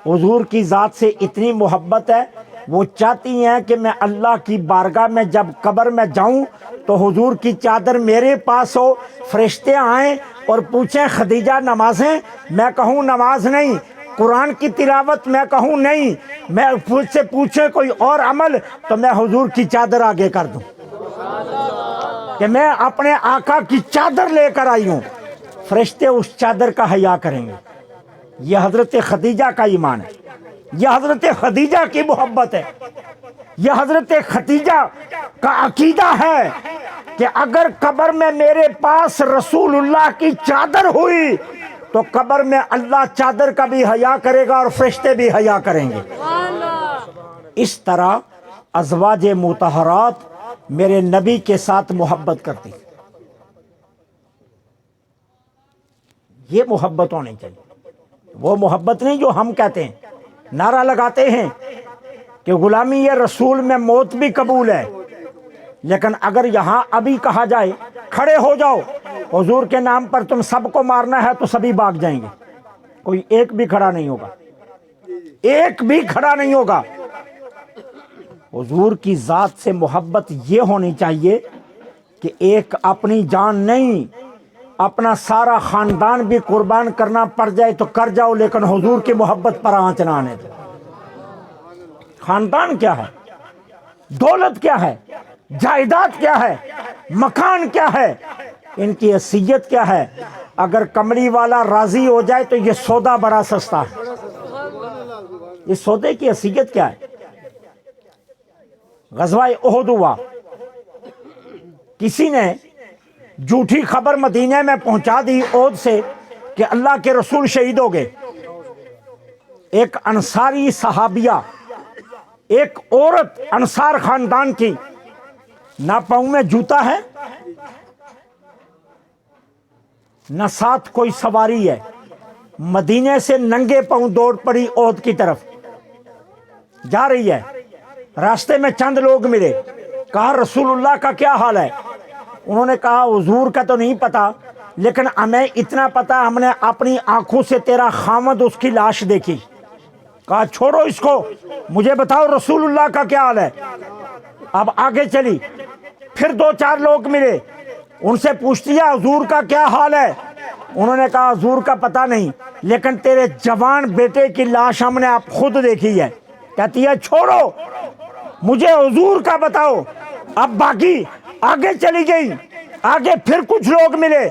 حضور کی ذات سے اتنی محبت ہے، وہ چاہتی ہیں کہ میں اللہ کی بارگاہ میں جب قبر میں جاؤں تو حضور کی چادر میرے پاس ہو، فرشتے آئیں اور پوچھیں خدیجہ نمازیں، میں کہوں نماز نہیں، قرآن کی تلاوت میں کہوں نہیں، میں مجھ سے پوچھیں کوئی اور عمل تو میں حضور کی چادر آگے کر دوں کہ میں اپنے آقا کی چادر لے کر آئی ہوں، فرشتے اس چادر کا حیا کریں گے۔ یہ حضرت خدیجہ کا ایمان ہے، یہ حضرت خدیجہ کی محبت ہے، یہ حضرت خدیجہ کا عقیدہ ہے کہ اگر قبر میں میرے پاس رسول اللہ کی چادر ہوئی تو قبر میں اللہ چادر کا بھی حیا کرے گا اور فرشتے بھی حیا کریں گے۔ اس طرح ازواج مطہرات میرے نبی کے ساتھ محبت کرتی، یہ محبت ہونی چاہیے، وہ محبت نہیں جو ہم کہتے ہیں، نعرہ لگاتے ہیں کہ غلامی یہ رسول میں موت بھی قبول ہے، لیکن اگر یہاں ابھی کہا جائے کھڑے ہو جاؤ حضور کے نام پر تم سب کو مارنا ہے تو سبھی بھاگ جائیں گے، کوئی ایک بھی کھڑا نہیں ہوگا، ایک بھی کھڑا نہیں ہوگا۔ حضور کی ذات سے محبت یہ ہونی چاہیے کہ ایک اپنی جان نہیں، اپنا سارا خاندان بھی قربان کرنا پڑ جائے تو کر جاؤ، لیکن حضور کی محبت پر آنچ نہ آنے دو۔ خاندان کیا ہے، دولت کیا ہے، جائیداد کیا ہے، مکان کیا ہے، ان کی حیثیت کیا ہے، اگر کملی والا راضی ہو جائے تو یہ سودا بڑا سستا ہے۔ اس سودے کی حیثیت کیا ہے؟ غزوہ احد ہوا، کسی نے جھوٹی خبر مدینے میں پہنچا دی احد سے کہ اللہ کے رسول شہید ہو گئے۔ ایک انصاری صحابیہ، ایک عورت انصار خاندان کی، نہ پاؤں میں جوتا ہے نہ ساتھ کوئی سواری ہے، مدینے سے ننگے پاؤں دوڑ پڑی احد کی طرف، جا رہی ہے۔ راستے میں چند لوگ ملے، کہا رسول اللہ کا کیا حال ہے؟ انہوں نے کہا حضور کا تو نہیں پتا، لیکن ہمیں اتنا پتا، ہم نے اپنی آنکھوں سے تیرا خامد اس کی لاش دیکھی۔ کہا چھوڑو اس کو، مجھے بتاؤ رسول اللہ کا کیا حال ہے۔ اب آگے چلی، پھر دو چار لوگ ملے، ان سے پوچھتی ہے حضور کا کیا حال ہے؟ انہوں نے کہا حضور کا پتہ نہیں، لیکن تیرے جوان بیٹے کی لاش ہم نے آپ خود دیکھی ہے۔ کہتی ہے چھوڑو، مجھے حضور کا بتاؤ۔ اب باقی آگے چلی گئی، آگے پھر کچھ لوگ ملے،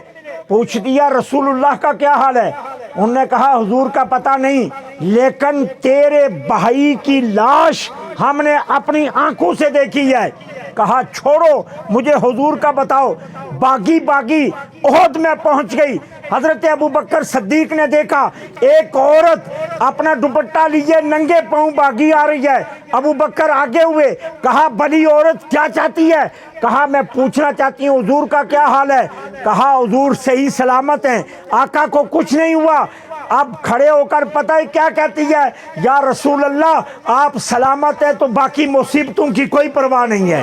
پوچھ دیا رسول اللہ کا کیا حال ہے؟ انہوں نے کہا حضور کا پتہ نہیں، لیکن تیرے بھائی کی لاش ہم نے اپنی آنکھوں سے دیکھی ہے۔ کہا چھوڑو، مجھے حضور کا بتاؤ۔ باغی احد میں پہنچ گئی۔ حضرت ابوبکر صدیق نے دیکھا ایک عورت اپنا دوپٹہ لیے ننگے پاؤں باغی آ رہی ہے۔ ابوبکر آگے ہوئے، کہا بلی عورت کیا چاہتی ہے؟ کہا میں پوچھنا چاہتی ہوں حضور کا کیا حال ہے؟ کہا حضور صحیح سلامت ہیں، آقا کو کچھ نہیں ہوا۔ اب کھڑے ہو کر پتہ ہے کیا کہتی ہے؟ یا رسول اللہ آپ سلامت ہیں تو باقی مصیبتوں کی کوئی پرواہ نہیں ہے۔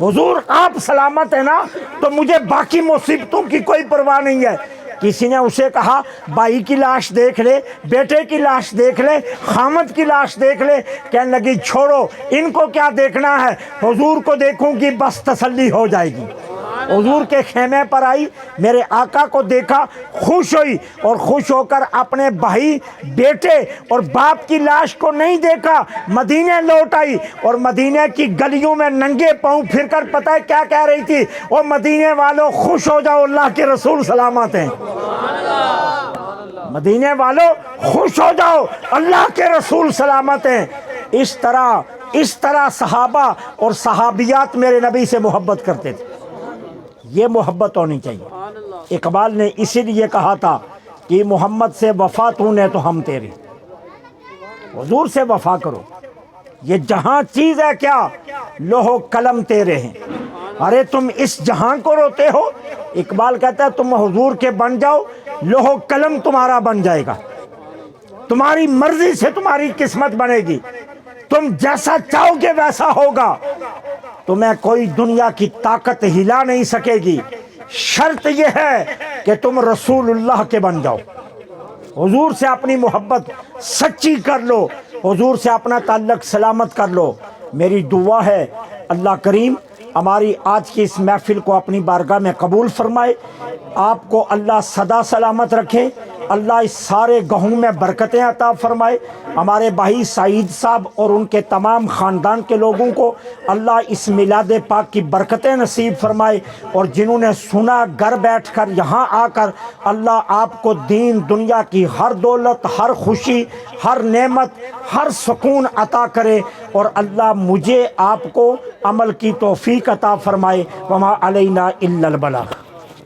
حضور آپ سلامت ہیں نا تو مجھے باقی مصیبتوں کی کوئی پرواہ نہیں ہے۔ کسی نے اسے کہا بھائی کی لاش دیکھ لے، بیٹے کی لاش دیکھ لے، خامد کی لاش دیکھ لے۔ کہنے لگی چھوڑو، ان کو کیا دیکھنا ہے، حضور کو دیکھوں گی بس تسلی ہو جائے گی۔ حضور کے خیمے پر آئی، میرے آقا کو دیکھا، خوش ہوئی، اور خوش ہو کر اپنے بھائی، بیٹے اور باپ کی لاش کو نہیں دیکھا، مدینے لوٹ آئی، اور مدینے کی گلیوں میں ننگے پاؤں پھر کر پتہ ہے کیا کہہ رہی تھی؟ اور مدینے والوں خوش ہو جاؤ، اللہ کے رسول سلامت ہیں۔ مدینے والوں خوش ہو جاؤ، اللہ کے رسول سلامت ہیں۔ اس طرح صحابہ اور صحابیات میرے نبی سے محبت کرتے تھے۔ یہ محبت ہونی چاہیے۔ اقبال نے اسی لیے کہا تھا کہ محمد سے وفا تو نے تو ہم تیری، حضور سے وفا کرو، یہ جہاں چیز ہے کیا، لوح و قلم تیرے ہیں۔ ارے تم اس جہاں کو روتے ہو، اقبال کہتا ہے تم حضور کے بن جاؤ، لوح و قلم تمہارا بن جائے گا، تمہاری مرضی سے تمہاری قسمت بنے گی، تم جیسا چاہو گے ویسا ہوگا، تمہیں کوئی دنیا کی طاقت ہلا نہیں سکے گی، شرط یہ ہے کہ تم رسول اللہ کے بن جاؤ۔ حضور سے اپنی محبت سچی کر لو، حضور سے اپنا تعلق سلامت کر لو۔ میری دعا ہے اللہ کریم ہماری آج کی اس محفل کو اپنی بارگاہ میں قبول فرمائے، آپ کو اللہ سدا سلامت رکھے، اللہ اس سارے گہوں میں برکتیں عطا فرمائے، ہمارے بھائی سعید صاحب اور ان کے تمام خاندان کے لوگوں کو اللہ اس میلاد پاک کی برکتیں نصیب فرمائے، اور جنہوں نے سنا گھر بیٹھ کر یہاں آ کر اللہ آپ کو دین دنیا کی ہر دولت، ہر خوشی، ہر نعمت، ہر سکون عطا کرے، اور اللہ مجھے آپ کو عمل کی توفیق عطا فرمائے۔ وما علینا الا البلاغ۔